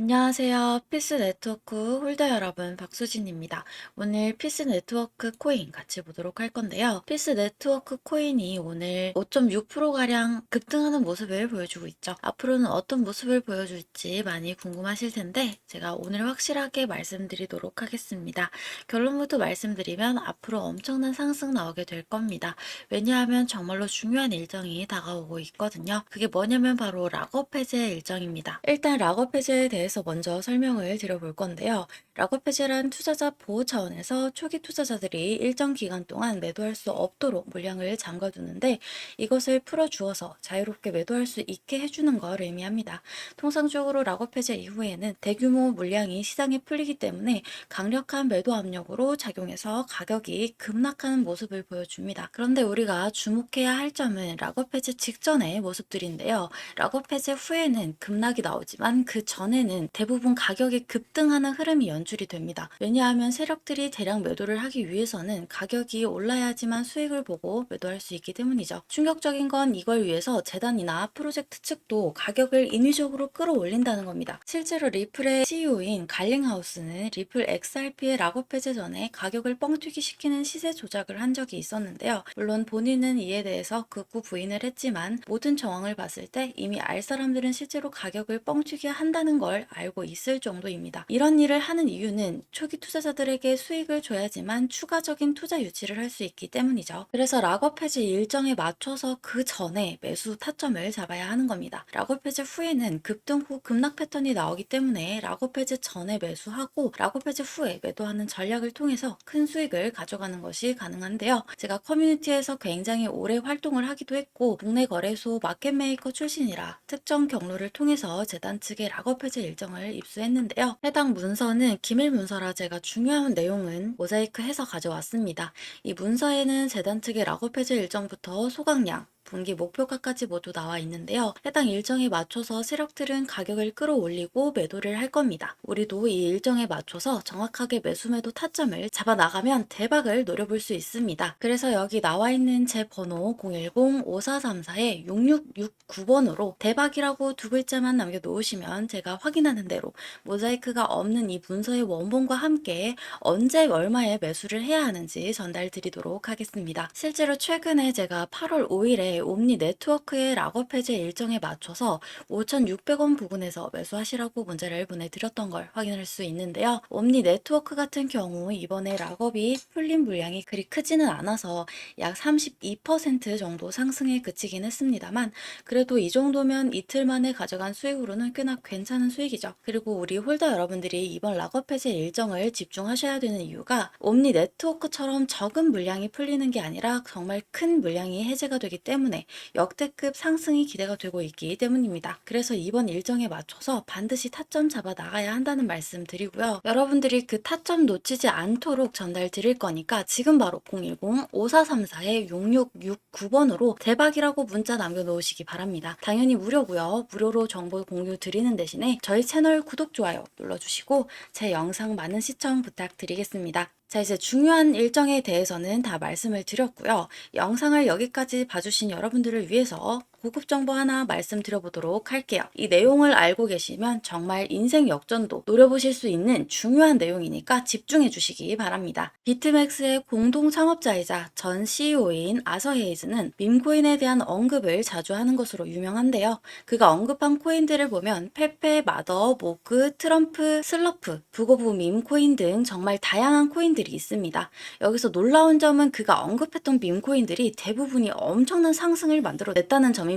안녕하세요. 피스 네트워크 홀더 여러분, 박수진입니다. 오늘 피스 네트워크 코인 같이 보도록 할 건데요. 피스 네트워크 코인이 오늘 5.6%가량 급등하는 모습을 보여주고 있죠. 앞으로는 어떤 모습을 보여줄지 많이 궁금하실 텐데 제가 오늘 확실하게 말씀드리도록 하겠습니다. 결론부터 말씀드리면 앞으로 엄청난 상승 나오게 될 겁니다. 왜냐하면 정말로 중요한 일정이 다가오고 있거든요. 그게 뭐냐면 바로 락업 해제 일정입니다. 일단 락업 해제에 대해서 먼저 설명을 드려볼 건데요. 락업 해제란 투자자 보호 차원에서 초기 투자자들이 일정 기간 동안 매도할 수 없도록 물량을 잠가두는데 이것을 풀어주어서 자유롭게 매도할 수 있게 해주는 걸 의미합니다. 통상적으로 락업 해제 이후에는 대규모 물량이 시장에 풀리기 때문에 강력한 매도 압력으로 작용해서 가격이 급락하는 모습을 보여줍니다. 그런데 우리가 주목해야 할 점은 락업 해제 직전의 모습들인데요. 락업 해제 후에는 급락이 나오지만 그 전에는 대부분 가격이 급등하는 흐름이 연출이 됩니다. 왜냐하면 세력들이 대량 매도를 하기 위해서는 가격이 올라야지만 수익을 보고 매도할 수 있기 때문이죠. 충격적인 건 이걸 위해서 재단이나 프로젝트 측도 가격을 인위적으로 끌어올린다는 겁니다. 실제로 리플의 CEO인 갈링하우스는 리플 XRP의 락업 해제 전에 가격을 뻥튀기 시키는 시세 조작을 한 적이 있었는데요. 물론 본인은 이에 대해서 극구 부인을 했지만 모든 정황을 봤을 때 이미 알 사람들은 실제로 가격을 뻥튀기 한다는 걸 알고 있을 정도입니다. 이런 일을 하는 이유는 초기 투자자들에게 수익을 줘야지만 추가적인 투자 유치를 할 수 있기 때문이죠. 그래서 락업 해제 일정에 맞춰서 그 전에 매수 타점을 잡아야 하는 겁니다. 락업 해제 후에는 급등 후 급락 패턴이 나오기 때문에 락업 해제 전에 매수하고 락업 해제 후에 매도하는 전략을 통해서 큰 수익을 가져가는 것이 가능한데요. 제가 커뮤니티에서 굉장히 오래 활동을 하기도 했고 국내 거래소 마켓메이커 출신이라 특정 경로를 통해서 재단 측의 락업 해제 일정을 입수했는데요. 해당 문서는 기밀 문서라 제가 중요한 내용은 모자이크해서 가져왔습니다. 이 문서에는 재단 측의 락업 해제 일정부터 소각량, 분기 목표가까지 모두 나와 있는데요. 해당 일정에 맞춰서 세력들은 가격을 끌어올리고 매도를 할 겁니다. 우리도 이 일정에 맞춰서 정확하게 매수 매도 타점을 잡아 나가면 대박을 노려볼 수 있습니다. 그래서 여기 나와 있는 제 번호 010-5434-6669번으로 대박이라고 두 글자만 남겨놓으시면 제가 확인하는 대로 모자이크가 없는 이 문서의 원본과 함께 언제 얼마에 매수를 해야 하는지 전달드리도록 하겠습니다. 실제로 최근에 제가 8월 5일에 옴니 네트워크의 락업 해제 일정에 맞춰서 5,600원 부근에서 매수하시라고 문자를 보내드렸던 걸 확인할 수 있는데요. 옴니 네트워크 같은 경우 이번에 락업이 풀린 물량이 그리 크지는 않아서 약 32% 정도 상승에 그치긴 했습니다만 그래도 이 정도면 이틀 만에 가져간 수익으로는 꽤나 괜찮은 수익이죠. 그리고 우리 홀더 여러분들이 이번 락업 해제 일정을 집중하셔야 되는 이유가 옴니 네트워크처럼 적은 물량이 풀리는 게 아니라 정말 큰 물량이 해제가 되기 때문에 역대급 상승이 기대가 되고 있기 때문입니다. 그래서 이번 일정에 맞춰서 반드시 타점 잡아 나가야 한다는 말씀 드리고요. 여러분들이 그 타점 놓치지 않도록 전달 드릴 거니까 지금 바로 010-5434-6669번으로 대박이라고 문자 남겨놓으시기 바랍니다. 당연히 무료고요. 무료로 정보 공유 드리는 대신에 저희 채널 구독, 좋아요 눌러주시고 제 영상 많은 시청 부탁드리겠습니다. 자, 이제 중요한 일정에 대해서는 다 말씀을 드렸고요. 영상을 여기까지 봐주신 여러분들을 위해서 고급 정보 하나 말씀드려보도록 할게요. 이 내용을 알고 계시면 정말 인생 역전도 노려보실 수 있는 중요한 내용이니까 집중해 주시기 바랍니다. 비트맥스의 공동 창업자이자 전 CEO인 아서 헤이즈는 밈코인에 대한 언급을 자주 하는 것으로 유명한데요. 그가 언급한 코인들을 보면 페페, 마더, 모그, 트럼프, 슬러프, 부고부 밈코인 등 정말 다양한 코인들이 있습니다. 여기서 놀라운 점은 그가 언급했던 밈코인들이 대부분이 엄청난 상승을 만들어냈다는 점입니다.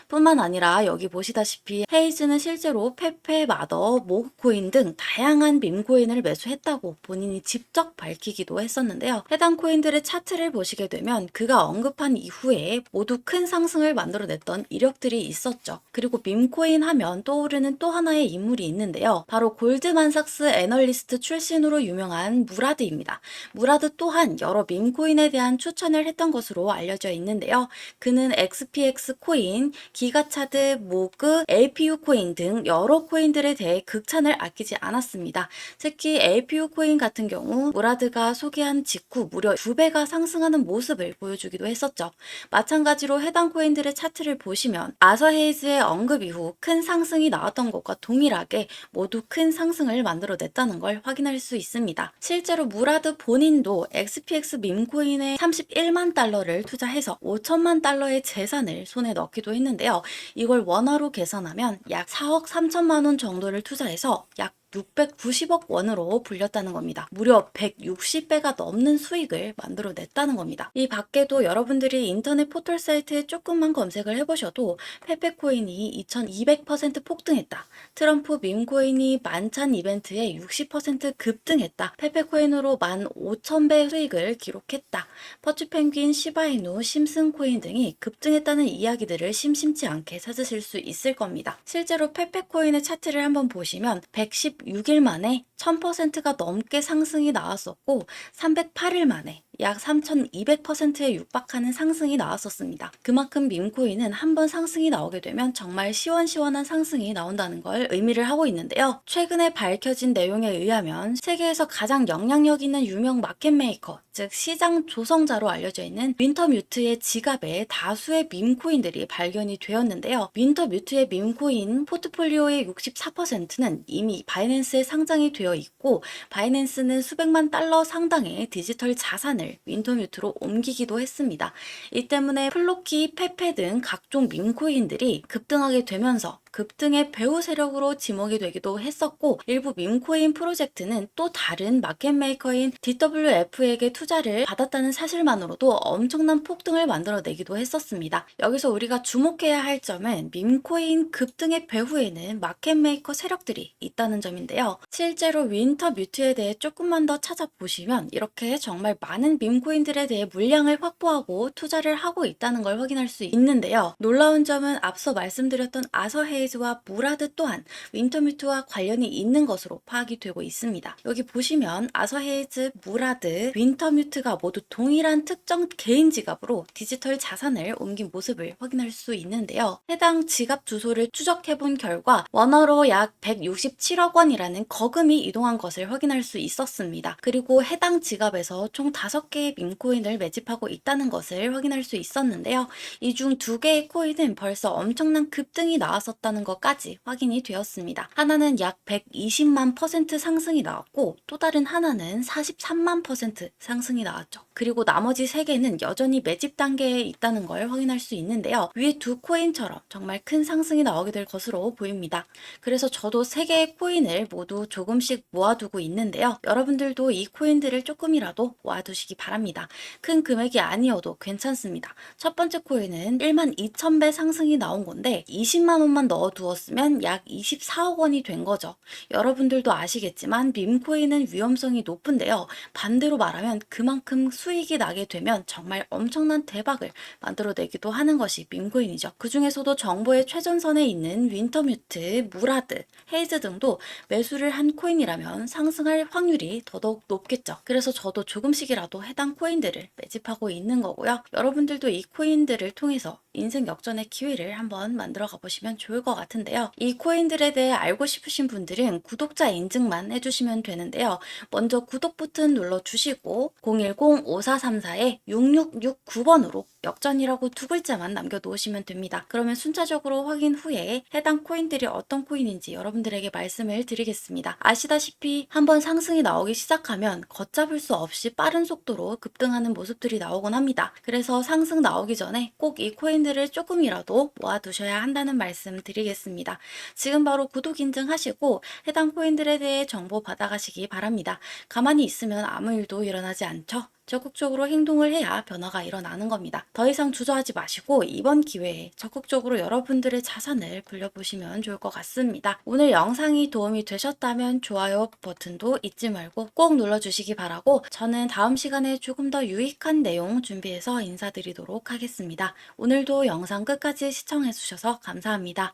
뿐만 아니라 여기 보시다시피 헤이즈는 실제로 페페, 마더, 모그코인 등 다양한 밈코인을 매수했다고 본인이 직접 밝히기도 했었는데요. 해당 코인들의 차트를 보시게 되면 그가 언급한 이후에 모두 큰 상승을 만들어냈던 이력들이 있었죠. 그리고 밈코인 하면 떠오르는 또 하나의 인물이 있는데요. 바로 골드만삭스 애널리스트 출신으로 유명한 무라드입니다. 무라드 또한 여러 밈코인에 대한 추천을 했던 것으로 알려져 있는데요. 그는 XPX 코인, 기가차드, 모그, LPU 코인 등 여러 코인들에 대해 극찬을 아끼지 않았습니다. 특히 LPU 코인 같은 경우 무라드가 소개한 직후 무려 2배가 상승하는 모습을 보여주기도 했었죠. 마찬가지로 해당 코인들의 차트를 보시면 아서 헤이즈의 언급 이후 큰 상승이 나왔던 것과 동일하게 모두 큰 상승을 만들어냈다는 걸 확인할 수 있습니다. 실제로 무라드 본인도 XPX 밈코인에 31만 달러를 투자해서 5천만 달러의 재산을 손에 넣기도 했는데요. 이걸 원화로 계산하면 약 4억 3천만 원 정도를 투자해서 약 690억 원으로 불렸다는 겁니다. 무려 160배가 넘는 수익을 만들어냈다는 겁니다. 이 밖에도 여러분들이 인터넷 포털 사이트에 조금만 검색을 해보셔도 페페코인이 2200% 폭등했다. 트럼프 밈코인이 만찬 이벤트에 60% 급등했다. 페페코인으로 15,000배 수익을 기록했다. 퍼츠펭귄, 시바이누, 심슨코인 등이 급등했다는 이야기들을 심심치 않게 찾으실 수 있을 겁니다. 실제로 페페코인의 차트를 한번 보시면 116일 만에 1000%가 넘게 상승이 나왔었고 308일 만에 약 3200%에 육박하는 상승이 나왔었습니다. 그만큼 밈코인은 한번 상승이 나오게 되면 정말 시원시원한 상승이 나온다는 걸 의미를 하고 있는데요. 최근에 밝혀진 내용에 의하면 세계에서 가장 영향력 있는 유명 마켓메이커, 즉 시장 조성자로 알려져 있는 윈터뮤트의 지갑에 다수의 밈코인들이 발견이 되었는데요. 윈터뮤트의 밈코인 포트폴리오의 64%는 이미 바이낸스에 상장이 되어 있고 바이낸스는 수백만 달러 상당의 디지털 자산을 윈터뮤트로 옮기기도 했습니다. 이 때문에 플로키, 페페 등 각종 밈코인들이 급등하게 되면서 급등의 배후 세력으로 지목이 되기도 했었고 일부 밈코인 프로젝트는 또 다른 마켓메이커인 DWF에게 투자를 받았다는 사실만으로도 엄청난 폭등을 만들어내기도 했었습니다. 여기서 우리가 주목해야 할 점은 밈코인 급등의 배후에는 마켓메이커 세력들이 있다는 점인데요. 실제로 윈터뮤트에 대해 조금만 더 찾아보시면 이렇게 정말 많은 밈코인들에 대해 물량을 확보하고 투자를 하고 있다는 걸 확인할 수 있는데요. 놀라운 점은 앞서 말씀드렸던 아서 헤이즈와 무라드 또한 윈터뮤트와 관련이 있는 것으로 파악이 되고 있습니다. 여기 보시면 아서 헤이즈, 무라드, 윈터뮤트가 모두 동일한 특정 개인 지갑으로 디지털 자산을 옮긴 모습을 확인할 수 있는데요. 해당 지갑 주소를 추적해본 결과 원화로 약 167억 원이라는 거금이 이동한 것을 확인할 수 있었습니다. 그리고 해당 지갑에서 총 5개의 밈코인을 매집하고 있다는 것을 확인할 수 있었는데요. 이 중 2개의 코인은 벌써 엄청난 급등이 나왔었다는 것까지 확인이 되었습니다. 하나는 약 120만 % 상승이 나왔고 또 다른 하나는 43만 % 상승이 나왔죠. 그리고 나머지 3개는 여전히 매집 단계에 있다는 걸 확인할 수 있는데요. 위에 두 코인처럼 정말 큰 상승이 나오게 될 것으로 보입니다. 그래서 저도 3개의 코인을 모두 조금씩 모아두고 있는데요. 여러분들도 이 코인들을 조금이라도 모아두시기 바랍니다. 큰 금액이 아니어도 괜찮습니다. 첫 번째 코인은 12,000배 상승이 나온 건데 20만 원만 넣어두었으면 약 24억 원이 된 거죠. 여러분들도 아시겠지만 밈코인은 위험성이 높은데요. 반대로 말하면 그만큼 수익이 나게 되면 정말 엄청난 대박을 만들어내기도 하는 것이 밈코인이죠. 그 중에서도 정보의 최전선에 있는 윈터뮤트, 무라드, 헤이즈 등도 매수를 한 코인이라면 상승할 확률이 더더욱 높겠죠. 그래서 저도 조금씩이라도 해당 코인들을 매집하고 있는 거고요. 여러분들도 이 코인들을 통해서 인생 역전의 기회를 한번 만들어 가보시면 좋을 것 같은데요. 이 코인들에 대해 알고 싶으신 분들은 구독자 인증만 해주시면 되는데요. 먼저 구독 버튼 눌러주시고 010-5434-6669번으로 역전이라고 2글자만 남겨놓으시면 됩니다. 그러면 순차적으로 확인 후에 해당 코인들이 어떤 코인인지 여러분들에게 말씀을 드리겠습니다. 아시다시피 한번 상승이 나오기 시작하면 걷잡을 수 없이 빠른 속도로 급등하는 모습들이 나오곤 합니다. 그래서 상승 나오기 전에 꼭 이 코인들을 조금이라도 모아두셔야 한다는 말씀 드리겠습니다. 지금 바로 구독 인증하시고 해당 코인들에 대해 정보 받아가시기 바랍니다. 가만히 있으면 아무 일도 일어나지 않죠. 적극적으로 행동을 해야 변화가 일어나는 겁니다. 더 이상 주저하지 마시고 이번 기회에 적극적으로 여러분들의 자산을 불려보시면 좋을 것 같습니다. 오늘 영상이 도움이 되셨다면 좋아요 버튼도 잊지 말고 꼭 눌러주시기 바라고 저는 다음 시간에 조금 더 유익한 내용 준비해서 인사드리도록 하겠습니다. 오늘도 영상 끝까지 시청해주셔서 감사합니다.